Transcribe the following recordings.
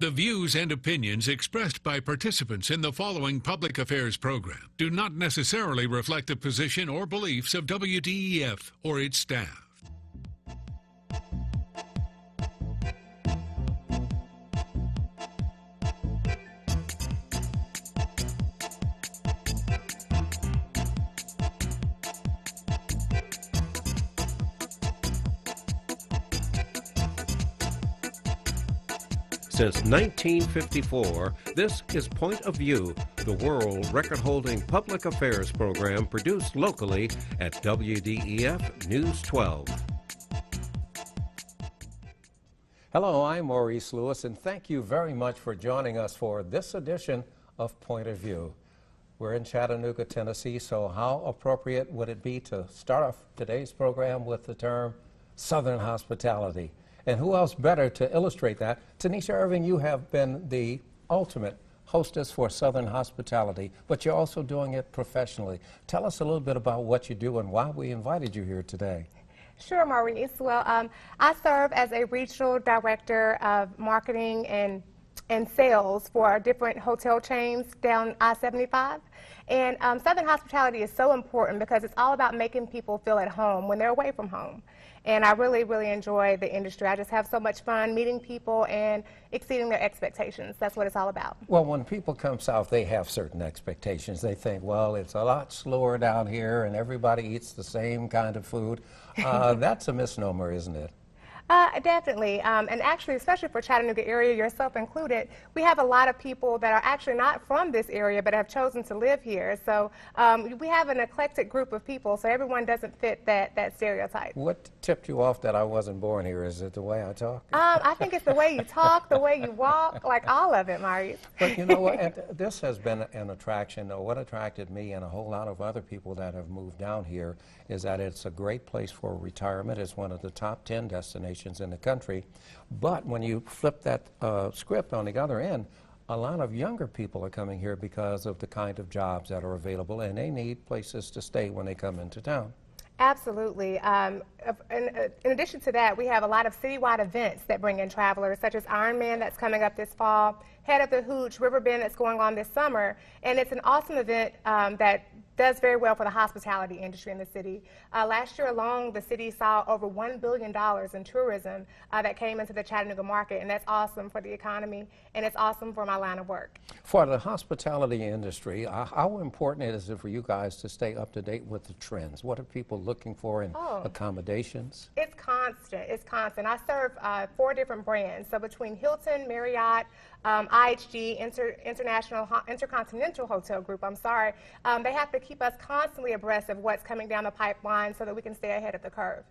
The views and opinions expressed by participants in the following public affairs program do not necessarily reflect the position or beliefs of WDEF or its staff. Since 1954, this is Point of View, the world record-holding public affairs program produced locally at WDEF News 12. Hello, I'm Maurice Lewis, and thank you very much for joining us for this edition of Point of View. We're in Chattanooga, Tennessee, so how appropriate would it be to start off today's program with the term Southern hospitality? And who else better to illustrate that? Tanisha Irving, you have been the ultimate hostess for Southern hospitality, but you're also doing it professionally. Tell us a little bit about what you do and why we invited you here today. Sure, Maurice. Well, I serve as a regional director of marketing and sales for different hotel chains down I-75. And Southern hospitality is so important because it's all about making people feel at home when they're away from home. And I really, really enjoy the industry. I just have so much fun meeting people and exceeding their expectations. That's what it's all about. Well, when people come south, they have certain expectations. They think, well, it's a lot slower down here and everybody eats the same kind of food. That's a misnomer, isn't it? Definitely, and actually, especially for Chattanooga area, yourself included, we have a lot of people that are actually not from this area but have chosen to live here. So we have an eclectic group of people, so everyone doesn't fit that stereotype. What tipped you off that I wasn't born here? Is it the way I talk? I think it's the way you talk, the way you walk, like all of it, Maurice. But you know what, this has been an attraction. What attracted me and a whole lot of other people that have moved down here is that it's a great place for retirement. It's one of the top 10 destinations in the country. But when you flip that script on the other end, a lot of younger people are coming here because of the kind of jobs that are available, and they need places to stay when they come into town. Absolutely. In addition to that, we have a lot of citywide events that bring in travelers, such as Ironman that's coming up this fall, Head of the Hooch, Riverbend that's going on this summer, and it's an awesome event that does very well for the hospitality industry in the city. Last year alone, the city saw over $1 billion in tourism that came into the Chattanooga market, and that's awesome for the economy, and it's awesome for my line of work. For the hospitality industry, how important is it for you guys to stay up to date with the trends? What are people looking for in accommodations? It's constant. It's constant. I serve 4 different brands, so between Hilton, Marriott, IHG, Intercontinental Hotel Group, I'm sorry, they have to keep us constantly abreast of what's coming down the pipeline so that we can stay ahead of the curve.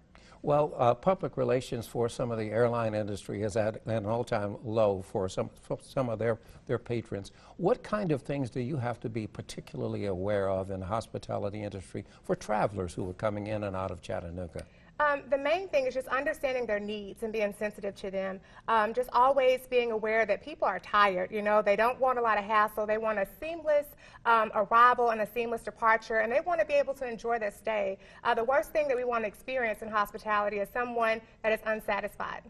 Well, public relations for some of the airline industry is at an all-time low for some of their patrons. What kind of things do you have to be particularly aware of in the hospitality industry for travelers who are coming in and out of Chattanooga? The main thing is just understanding their needs and being sensitive to them. Just always being aware that people are tired. You know, they don't want a lot of hassle. They want a seamless arrival and a seamless departure, and they want to be able to enjoy their stay. The worst thing that we want to experience in hospitality is someone that is unsatisfied.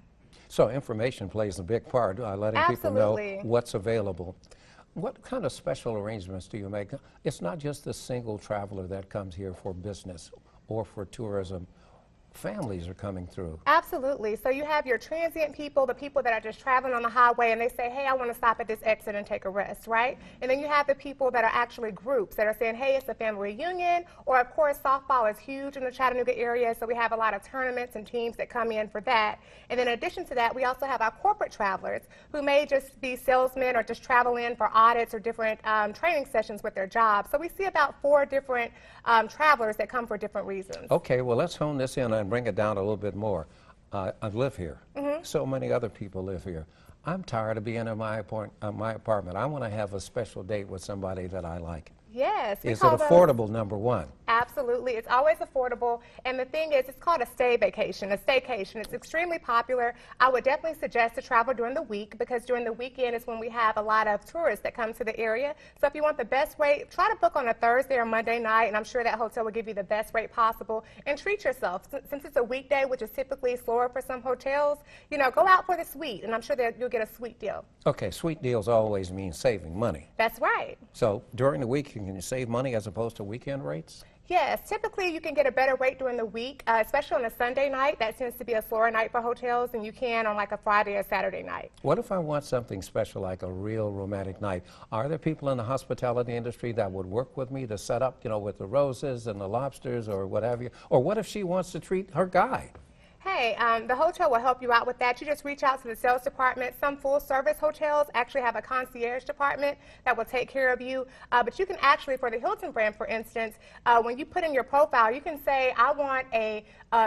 So information plays a big part, letting people know what's available. What kind of special arrangements do you make? It's not just the single traveler that comes here for business or for tourism. Families are coming through. Absolutely. So you have your transient people, the people that are just traveling on the highway, and they say, hey, I want to stop at this exit and take a rest, right? And then you have the people that are actually groups that are saying, hey, it's a family reunion, or of course, softball is huge in the Chattanooga area, so we have a lot of tournaments and teams that come in for that. And then in addition to that, we also have our corporate travelers who may just be salesmen or just travel in for audits or different training sessions with their jobs. So we see about 4 different travelers that come for different reasons. Okay, well, let's hone this in and bring it down a little bit more. I live here. So many other people live here. I'm tired of being in my apartment. I want to have a special date with somebody that I like. Yes. Is it affordable, number one? Absolutely. It's always affordable. And the thing is, it's called a stay vacation, a staycation. It's extremely popular. I would definitely suggest to travel during the week because during the weekend is when we have a lot of tourists that come to the area. So if you want the best rate, try to book on a Thursday or Monday night, and I'm sure that hotel will give you the best rate possible. And treat yourself. Since it's a weekday, which is typically slower for some hotels, you know, go out for the suite, and I'm sure that you'll get a sweet deal. Okay, sweet deals always mean saving money. That's right. So during the week, can you save money as opposed to weekend rates? Yes, typically you can get a better rate during the week, especially on a Sunday night. That tends to be a slower night for hotels than you can on like a Friday or Saturday night. What if I want something special like a real romantic night? Are there people in the hospitality industry that would work with me to set up, you know, with the roses and the lobsters or whatever? Or what if she wants to treat her guy? Hey, the hotel will help you out with that. You just reach out to the sales department. Some full-service hotels actually have a concierge department that will take care of you. But you can actually, for the Hilton brand, for instance, when you put in your profile, you can say, I want a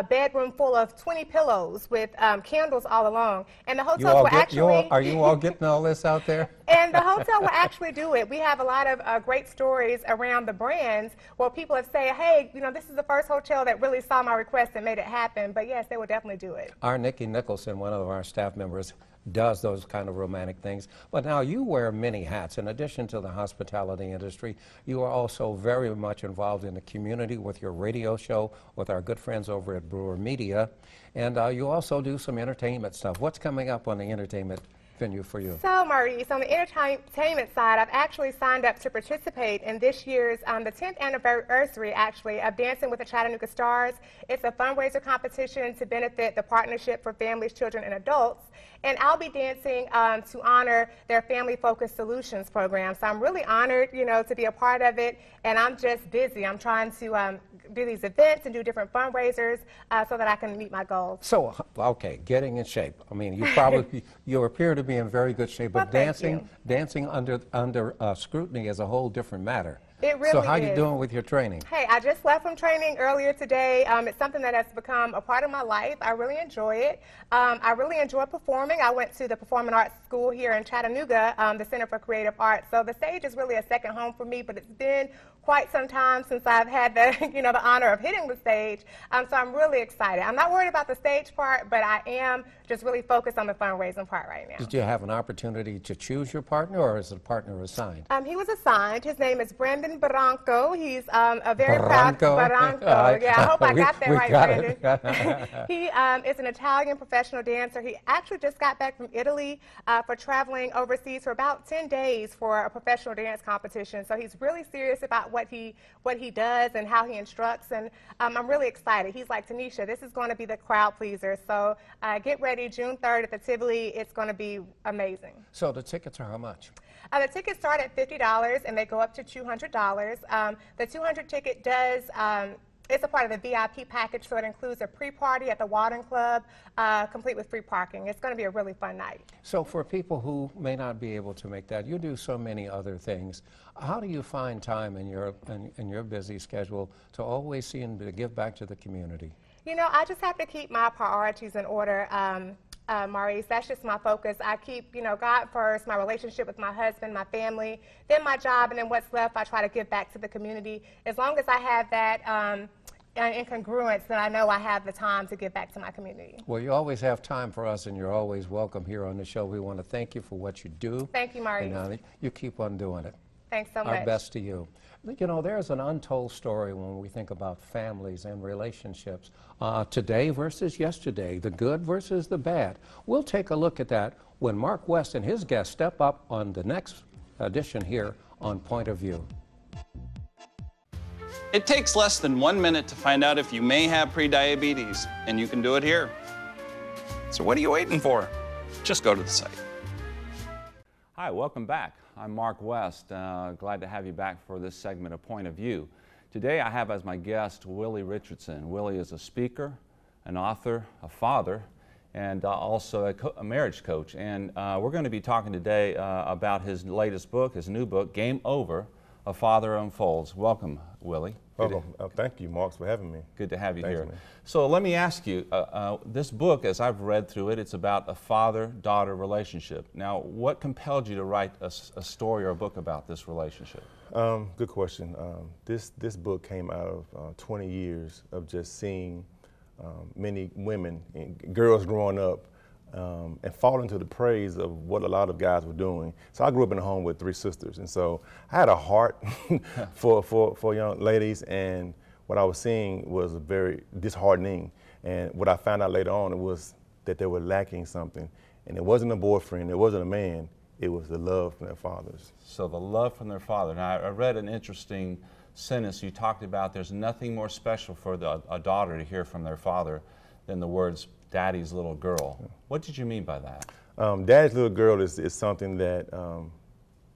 bedroom full of 20 pillows with candles all along. And the hotels will actually... Are you all getting all this out there? And the hotel will actually do it. We have a lot of great stories around the brands where people have said, hey, you know, this is the first hotel that really saw my request and made it happen. But yes, they will definitely do it. Our Nikki Nicholson, one of our staff members, does those kind of romantic things. But now you wear many hats. In addition to the hospitality industry, you are also very much involved in the community with your radio show with our good friends over at Brewer Media. And you also do some entertainment stuff. What's coming up on the entertainment venue for you? So, Maurice, on the entertainment side, I've actually signed up to participate in this year's, the 10th anniversary, actually, of Dancing with the Chattanooga Stars. It's a fundraiser competition to benefit the Partnership for Families, Children, and Adults. And I'll be dancing to honor their Family-Focused Solutions program. So I'm really honored, you know, to be a part of it. And I'm just busy. I'm trying to do these events and do different fundraisers so that I can meet my goals. So, okay, getting in shape. I mean, you probably, you appear to be in very good shape, but well, dancing under scrutiny is a whole different matter. It really So how are is. you doing with your training? Hey, I just left from training earlier today. It's something that has become a part of my life. I really enjoy it. I really enjoy performing. I went to the Performing Arts School here in Chattanooga, the Center for Creative Arts. So the stage is really a second home for me, but it's been quite some time since I've had the, you know, the honor of hitting the stage. So I'm really excited. I'm not worried about the stage part, but I am just really focused on the fundraising part right now. Did you have an opportunity to choose your partner, or is the partner assigned? He was assigned. His name is Brendan Barranco. He's a very proud Barranco. Yeah, I hope I got that right, Brendan. It. He is an Italian professional dancer. He actually just got back from Italy for traveling overseas for about 10 days for a professional dance competition. So he's really serious about what he does and how he instructs. And I'm really excited. He's like, Tanisha, this is going to be the crowd pleaser. So get ready, June 3rd at the Tivoli. It's going to be amazing. So the tickets are how much? The tickets start at $50 and they go up to $200. The $200 ticket does, it's a part of the VIP package, so it includes a pre-party at the Walden Club, complete with free parking. It's going to be a really fun night. So for people who may not be able to make that, you do so many other things. How do you find time in your busy schedule to always see and to give back to the community? You know, I just have to keep my priorities in order. Maurice, that's just my focus. I keep, you know, God first, my relationship with my husband, my family, then my job, and then what's left, I try to give back to the community. As long as I have that in congruence, then I know I have the time to give back to my community. Well, you always have time for us, and you're always welcome here on the show. We want to thank you for what you do. Thank you, Maurice. And you keep on doing it. Thanks so much. Our best to you. You know, there's an untold story when we think about families and relationships. Today versus yesterday, the good versus the bad. We'll take a look at that when Mark West and his guests step up on the next edition here on Point of View. It takes less than 1 minute to find out if you may have prediabetes, and you can do it here. So what are you waiting for? Just go to the site. Hi, welcome back. I'm Mark West. Glad to have you back for this segment of Point of View. Today I have as my guest Willie Richardson. Willie is a speaker, an author, a father, and also a marriage coach. And we're going to be talking today about his latest book, his new book, Game Over, A Father Unfolds. Welcome, Willie. Thank you, Marks, for having me. Good to have you Thanks, here. man. So let me ask you, this book, as I've read through it, it's about a father-daughter relationship. Now, what compelled you to write a story or a book about this relationship? Good question. This book came out of 20 years of just seeing many women and girls growing up and falling to the praise of what a lot of guys were doing. So I grew up in a home with 3 sisters, and so I had a heart for young ladies, and what I was seeing was very disheartening. And what I found out later on was that they were lacking something, and it wasn't a boyfriend, it wasn't a man, it was the love from their fathers. So the love from their father. Now, I read an interesting sentence you talked about. There's nothing more special for a daughter to hear from their father than the words, "Daddy's little girl." What did you mean by that? Daddy's little girl is something that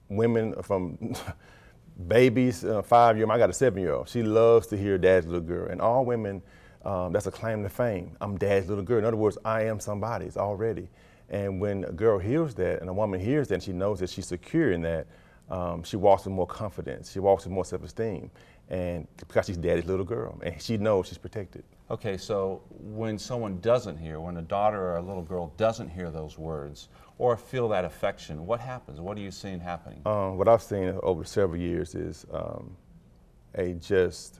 women from babies, 5-year-old, I got a 7-year-old, she loves to hear Dad's little girl. And all women, that's a claim to fame. I'm Dad's little girl. In other words, I am somebody's already. And when a girl hears that, and a woman hears that, and she knows that she's secure in that, she walks with more confidence. She walks with more self-esteem. And because she's Daddy's little girl, and she knows she's protected. Okay, so when someone doesn't hear, when a daughter or a little girl doesn't hear those words or feel that affection, what happens? What are you seeing happening? What I've seen over several years is a just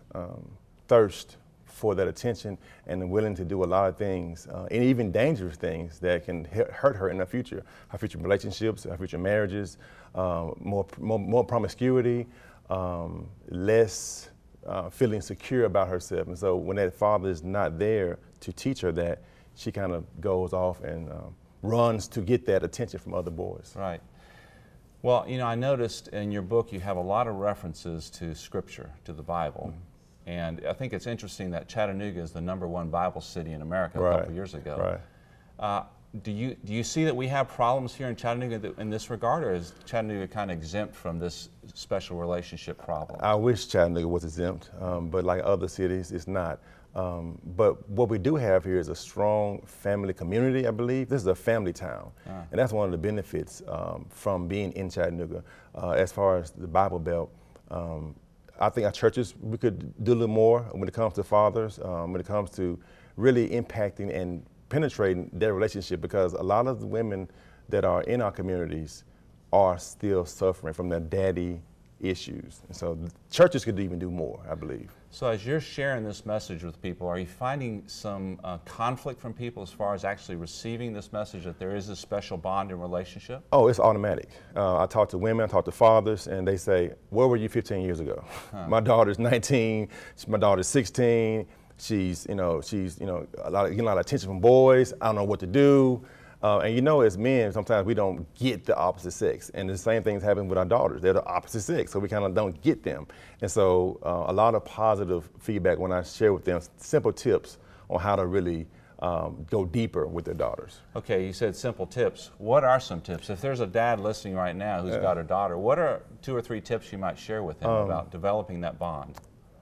thirst for that attention and willing to do a lot of things, and even dangerous things that can hurt her in the future. Her future relationships, her future marriages, more promiscuity, less feeling secure about herself. And so when that father is not there to teach her that, she kind of goes off and runs to get that attention from other boys. Right. Well, you know, I noticed in your book you have a lot of references to Scripture, to the Bible. Mm-hmm. And I think it's interesting that Chattanooga is the #1 Bible city in America a couple years ago. Right. Do you see that we have problems here in Chattanooga in this regard, or is Chattanooga kind of exempt from this special relationship problem? I wish Chattanooga was exempt, but like other cities, it's not. But what we do have here is a strong family community, I believe. This is a family town, and that's one of the benefits from being in Chattanooga. As far as the Bible Belt, I think our churches, we could do a little more when it comes to fathers, when it comes to really impacting and penetrating their relationship, because a lot of the women that are in our communities are still suffering from their daddy issues. And so churches could even do more, I believe. So as you're sharing this message with people, are you finding some conflict from people as far as actually receiving this message that there is a special bond in relationship? Oh, it's automatic. I talk to women, I talk to fathers, and they say, where were you 15 years ago? My daughter's 19, my daughter's 16, she's getting a lot of attention from boys, I don't know what to do. And you know, as men, sometimes we don't get the opposite sex. And the same things happen with our daughters. They're the opposite sex, so we kind of don't get them. And so a lot of positive feedback when I share with them simple tips on how to really go deeper with their daughters. Okay, you said simple tips. What are some tips? If there's a dad listening right now who's got a daughter, what are 2 or 3 tips you might share with him about developing that bond?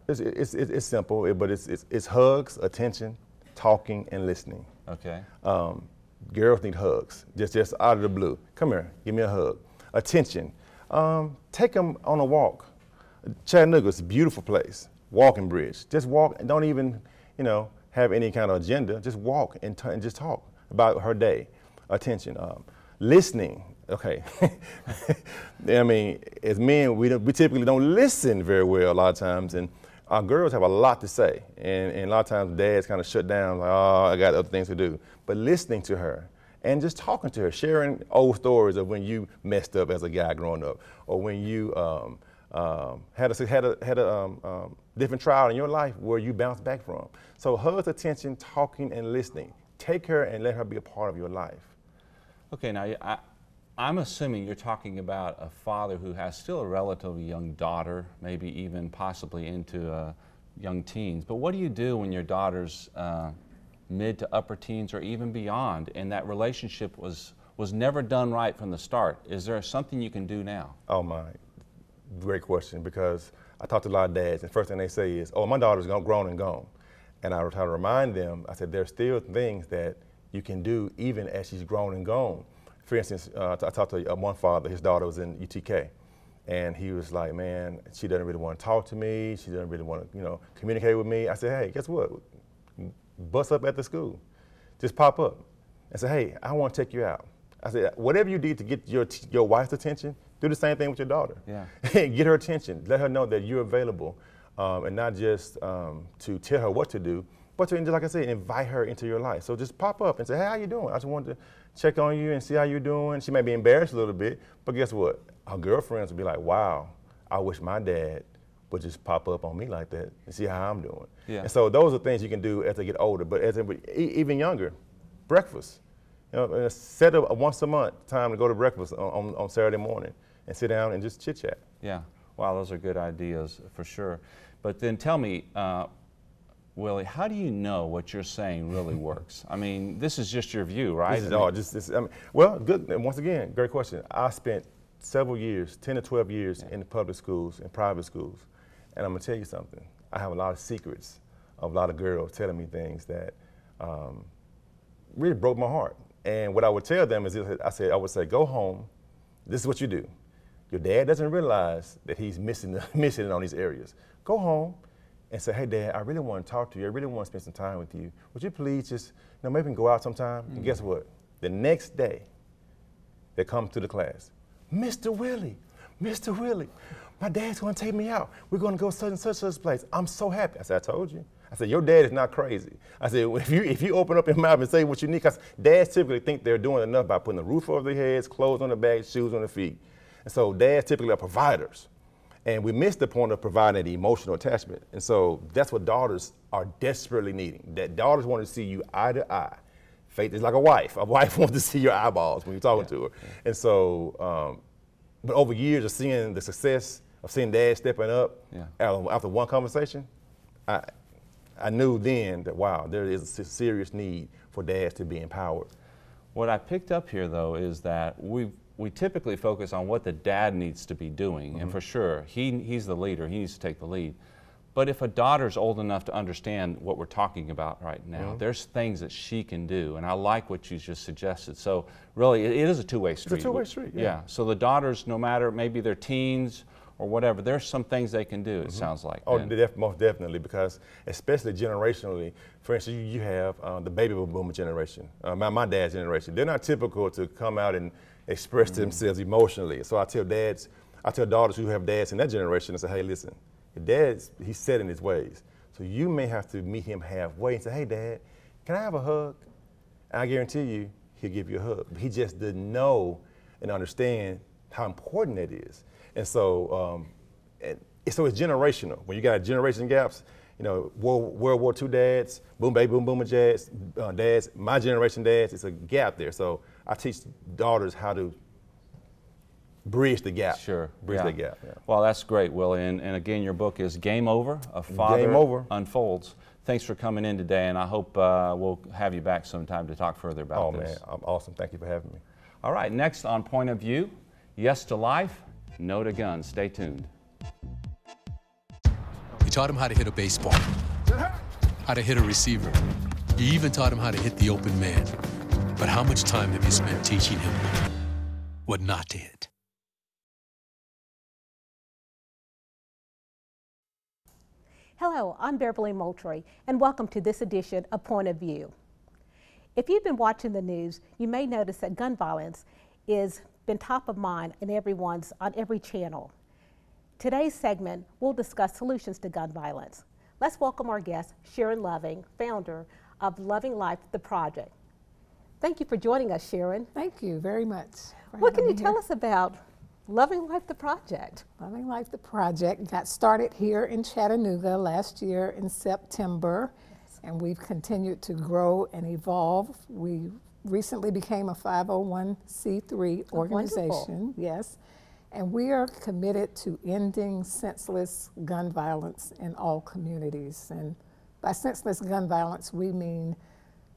It's simple, but it's hugs, attention, talking, and listening. Okay. Girls need hugs, just out of the blue. Come here, give me a hug. Attention, take them on a walk. Chattanooga's a beautiful place, walking bridge. Just walk, and don't even, have any kind of agenda. Just walk and just talk about her day. Attention, listening. Okay, I mean, as men, we typically don't listen very well a lot of times, and our girls have a lot to say, and a lot of times dads kind of shut down, like, oh, I got other things to do. But listening to her and just talking to her, sharing old stories of when you messed up as a guy growing up, or when you had a different trial in your life where you bounced back from. So hugs, attention, talking, and listening. Take her and let her be a part of your life. Okay, now I'm assuming you're talking about a father who has still a relatively young daughter, maybe even possibly into young teens. But what do you do when your daughter's mid to upper teens or even beyond, and that relationship was never done right from the start? Is there something you can do now? Oh my, great question, because I talk to a lot of dads, and the first thing they say is, oh, my daughter's grown and gone. And I try to remind them, I said, there's still things that you can do even as she's grown and gone. For instance, I talked to one father, his daughter was in UTK, And he was like, man, she doesn't really want to talk to me. She doesn't really want to, you know, communicate with me. I said, hey, guess what? Bust up at the school. Just pop up and say, hey, I want to take you out. I said, whatever you did to get your wife's attention, do the same thing with your daughter. Yeah. Get her attention. Let her know that you're available, and not just to tell her what to do, but to, like I said, invite her into your life. So just pop up and say, hey, how you doing? I just wanted to check on you and see how you're doing. She may be embarrassed a little bit, but guess what? Her girlfriends will be like, wow, I wish my dad would just pop up on me like that and see how I'm doing. Yeah. And so those are things you can do as they get older. But as they, even younger, breakfast. You know, set up a once a month time to go to breakfast on Saturday morning and sit down and just chit chat. Yeah. Wow, those are good ideas for sure. But then tell me, Willie, how do you know what you're saying really works? I mean, this is just your view, right? This is all just, I mean, well, good. And once again, great question. I spent several years, 10 to 12 years in the public schools and private schools. And I'm going to tell you something. I have a lot of secrets of a lot of girls telling me things that really broke my heart. And what I would tell them is, I would say, go home. This is what you do. Your dad doesn't realize that he's missing it on these areas. Go home and say, hey, Dad, I really want to talk to you. I really want to spend some time with you. Would you please just, maybe we can go out sometime? And guess what? The next day, they come to the class. Mr. Willie, my dad's going to take me out. We're going to go such and such place. I'm so happy. I said, I told you. I said, your dad is not crazy. I said, if you open up your mouth and say what you need, because dads typically think they're doing enough by putting a roof over their heads, clothes on their backs, shoes on their feet. And so dads typically are providers. And we miss the point of providing the emotional attachment. And so that's what daughters are desperately needing. That daughters want to see you eye to eye. Faith is like a wife. A wife wants to see your eyeballs when you're talking to her. And so, but over years of seeing the success, of seeing dad stepping up, after one conversation, I knew then that, wow, there is a serious need for dads to be empowered. What I picked up here, though, is that we typically focus on what the dad needs to be doing, and for sure, he's the leader, he needs to take the lead. But if a daughter's old enough to understand what we're talking about right now, there's things that she can do, and I like what you just suggested. So really, it is a two-way street. It's a two-way street, yeah. So the daughters, no matter, maybe they're teens or whatever, there's some things they can do, it sounds like. Oh, most definitely, because especially generationally, for instance, you have the baby boomer generation, my dad's generation. They're not typical to come out and express themselves emotionally. So I tell daughters who have dads in that generation, I say, hey, listen, your dad's, he's set in his ways. So you may have to meet him halfway and say, hey, Dad, can I have a hug? And I guarantee you, he'll give you a hug. But he just didn't know and understand how important that is. And so, so it's generational. When you got generation gaps, World War II dads, baby boomer dads, my generation dads, it's a gap there. So I teach daughters how to bridge the gap. Sure. Bridge the gap. Yeah. Well, that's great, Willie. And again, your book is Game Over, A Father Unfolds. Thanks for coming in today, and I hope we'll have you back sometime to talk further about this. Oh, man, I'm awesome. Thank you for having me. All right, next on Point of View, yes to life, no to guns. Stay tuned. You taught him how to hit a baseball, how to hit a receiver. You even taught him how to hit the open man. But how much time have you spent teaching him what not to hit? Hello, I'm Beverly Moultrie, and welcome to this edition of Point of View. If you've been watching the news, you may notice that gun violence has been top of mind in on every channel. Today's segment, we'll discuss solutions to gun violence. Let's welcome our guest, Sharon Loving, founder of Loving Life, the Project. Thank you for joining us, Sharon. Thank you very much. What can you tell us about Loving Life, the Project? Loving Life, the Project got started here in Chattanooga last year in September, and we've continued to grow and evolve. We recently became a 501c3 organization, yes, and we are committed to ending senseless gun violence in all communities. And by senseless gun violence, we mean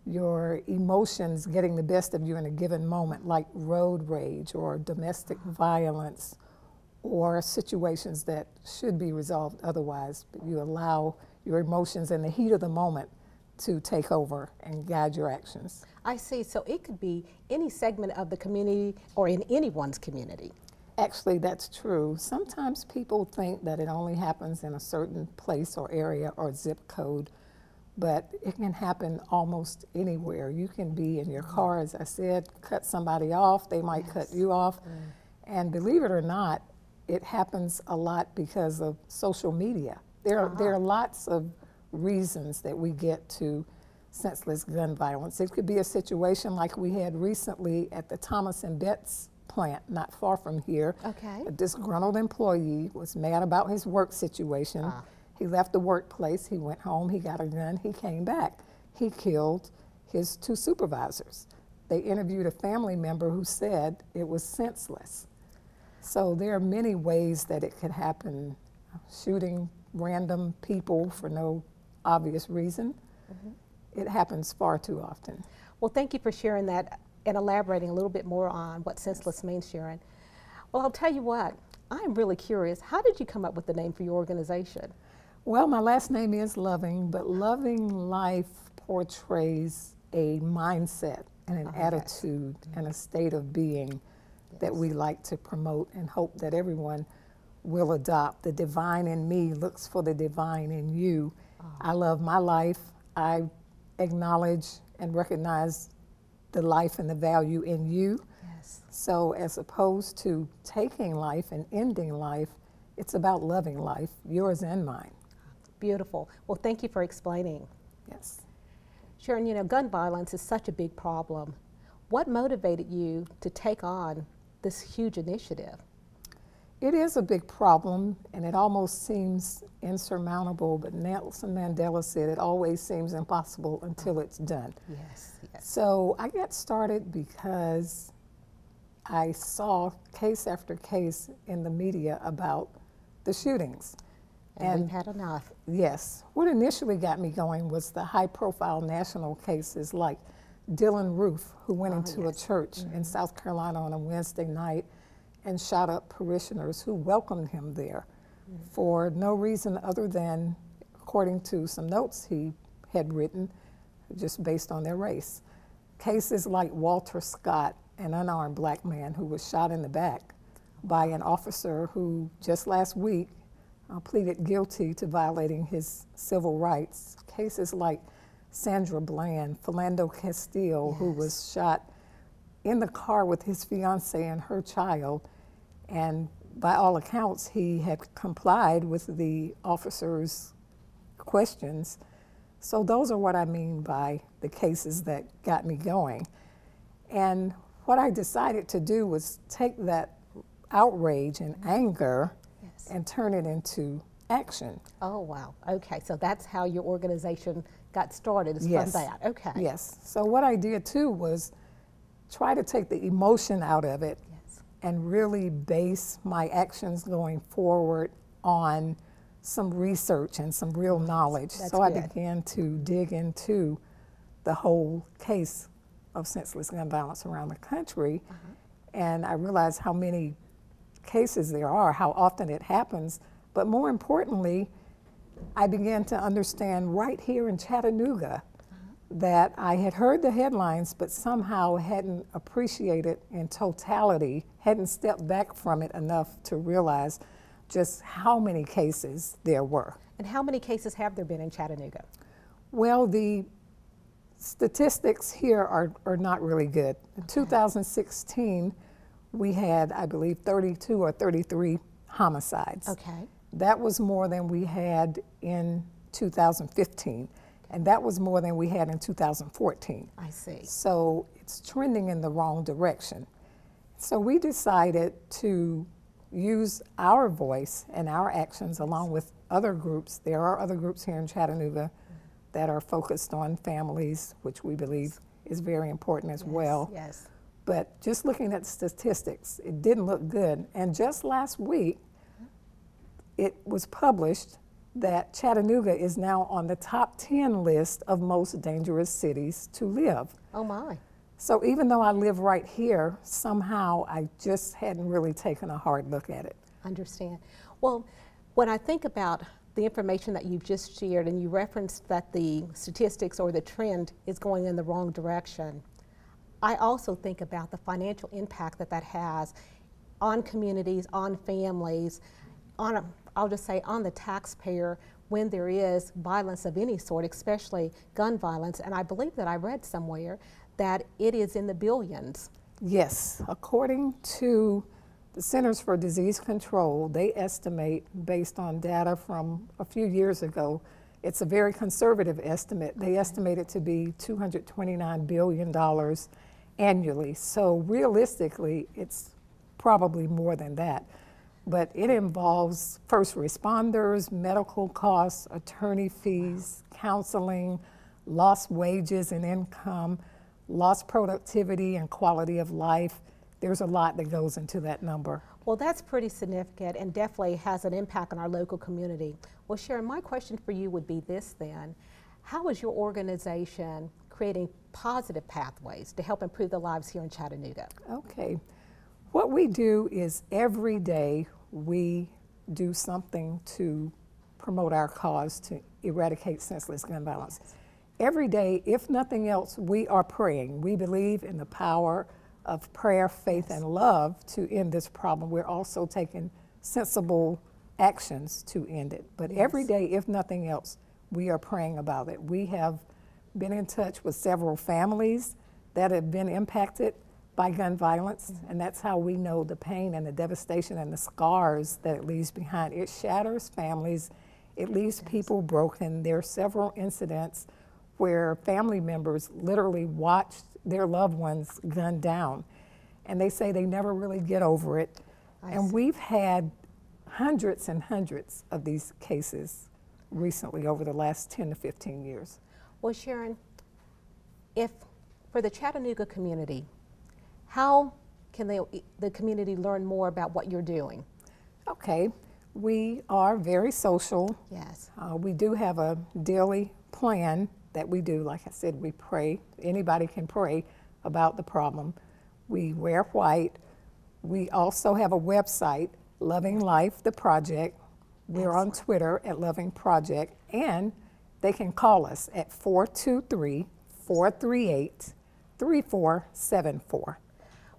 your emotions getting the best of you in a given moment, like road rage or domestic violence or situations that should be resolved otherwise, but you allow your emotions in the heat of the moment to take over and guide your actions. I see, so it could be any segment of the community or in anyone's community. Actually, that's true. Sometimes people think that it only happens in a certain place or area or zip code, but it can happen almost anywhere. You can be in your car, as I said, cut somebody off, they might cut you off. And believe it or not, it happens a lot because of social media. There are lots of reasons that we get to senseless gun violence. It could be a situation like we had recently at the Thomas & Betts plant, not far from here. Okay. A disgruntled employee was mad about his work situation. He left the workplace, he went home, he got a gun, he came back. He killed his 2 supervisors. They interviewed a family member who said it was senseless. So there are many ways that it could happen. Shooting random people for no obvious reason. It happens far too often. Well, thank you for sharing that and elaborating a little bit more on what senseless means, Sharon. Well, I'll tell you what, I'm really curious. How did you come up with the name for your organization? Well, my last name is Loving, but Loving Life portrays a mindset and an attitude and a state of being that we like to promote and hope that everyone will adopt. The divine in me looks for the divine in you. I love my life. I acknowledge and recognize the life and the value in you. Yes. So as opposed to taking life and ending life, it's about loving life, yours and mine. Beautiful. Well, thank you for explaining. Yes. Sharon, you know, gun violence is such a big problem. What motivated you to take on this huge initiative? It is a big problem, and it almost seems insurmountable, but Nelson Mandela said it always seems impossible until it's done. Yes, yes. So I got started because I saw case after case in the media about the shootings. And we've had enough. Yes. What initially got me going was the high-profile national cases like Dylan Roof, who went into a church in South Carolina on a Wednesday night and shot up parishioners who welcomed him there for no reason other than, according to some notes he had written, just based on their race. Cases like Walter Scott, an unarmed black man who was shot in the back by an officer who just last week pleaded guilty to violating his civil rights. Cases like Sandra Bland, Philando Castile, who was shot in the car with his fiancee and her child, and by all accounts he had complied with the officer's questions. So those are what I mean by the cases that got me going. And what I decided to do was take that outrage and anger and turn it into action. Oh, wow. Okay, so that's how your organization got started, is from that. Okay. Yes. So what I did too was try to take the emotion out of it and really base my actions going forward on some research and some real knowledge. So I began to dig into the whole case of senseless gun violence around the country, and I realized how many cases there are, how often it happens, but more importantly, I began to understand right here in Chattanooga that I had heard the headlines, but somehow hadn't appreciated in totality, hadn't stepped back from it enough to realize just how many cases there were. And how many cases have there been in Chattanooga? Well, the statistics here are not really good. In 2016, we had, I believe, 32 or 33 homicides. Okay. That was more than we had in 2015, and that was more than we had in 2014. I see. So it's trending in the wrong direction. So we decided to use our voice and our actions along with other groups. There are other groups here in Chattanooga that are focused on families, which we believe is very important as well. Yes. But just looking at statistics, it didn't look good. And just last week, it was published that Chattanooga is now on the top 10 list of most dangerous cities to live. Oh my. So even though I live right here, somehow I just hadn't really taken a hard look at it. Understand. Well, when I think about the information that you've just shared, and you referenced that the statistics or the trend is going in the wrong direction, I also think about the financial impact that that has on communities, on families, I'll just say on the taxpayer when there is violence of any sort, especially gun violence. And I believe that I read somewhere that it is in the billions. Yes, according to the Centers for Disease Control, they estimate, based on data from a few years ago, it's a very conservative estimate. They estimate it to be $229 billion annually. So realistically, it's probably more than that. But it involves first responders, medical costs, attorney fees, counseling, lost wages and income, lost productivity and quality of life. There's a lot that goes into that number. Well, that's pretty significant and definitely has an impact on our local community. Well, Sharon, my question for you would be this then. How is your organization creating positive pathways to help improve the lives here in Chattanooga? Okay. What we do is every day we do something to promote our cause to eradicate senseless gun violence. Every day, if nothing else, we are praying. We believe in the power of prayer, faith, and love to end this problem. We're also taking sensible actions to end it. But every day, if nothing else, we are praying about it. We have been in touch with several families that have been impacted by gun violence, and that's how we know the pain and the devastation and the scars that it leaves behind. It shatters families, it leaves people broken. There are several incidents where family members literally watched their loved ones gunned down, and they say they never really get over it. And we've had hundreds and hundreds of these cases recently over the last 10 to 15 years. Well, Sharon, if for the Chattanooga community, how can the community learn more about what you're doing? Okay, we are very social. Yes. We do have a daily plan that we do. Like I said, we pray. Anybody can pray about the problem. We wear white. We also have a website, Loving Life, the Project. We're on Twitter at Loving Project, and they can call us at 423-438-3474.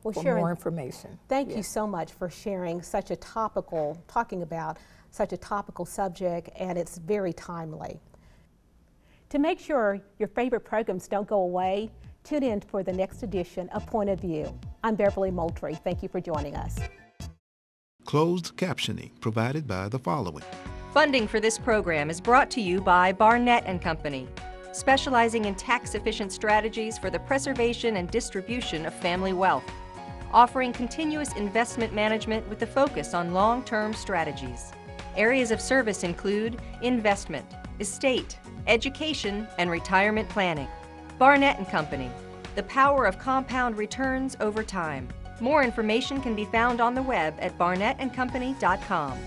Well, for Sharon, more information. Thank you so much for sharing talking about such a topical subject, and it's very timely. To make sure your favorite programs don't go away, tune in for the next edition of Point of View. I'm Beverly Moultrie. Thank you for joining us. Closed captioning provided by the following. Funding for this program is brought to you by Barnett & Company, specializing in tax-efficient strategies for the preservation and distribution of family wealth, offering continuous investment management with a focus on long-term strategies. Areas of service include investment, estate, education, and retirement planning. Barnett & Company, the power of compound returns over time. More information can be found on the web at barnettandcompany.com.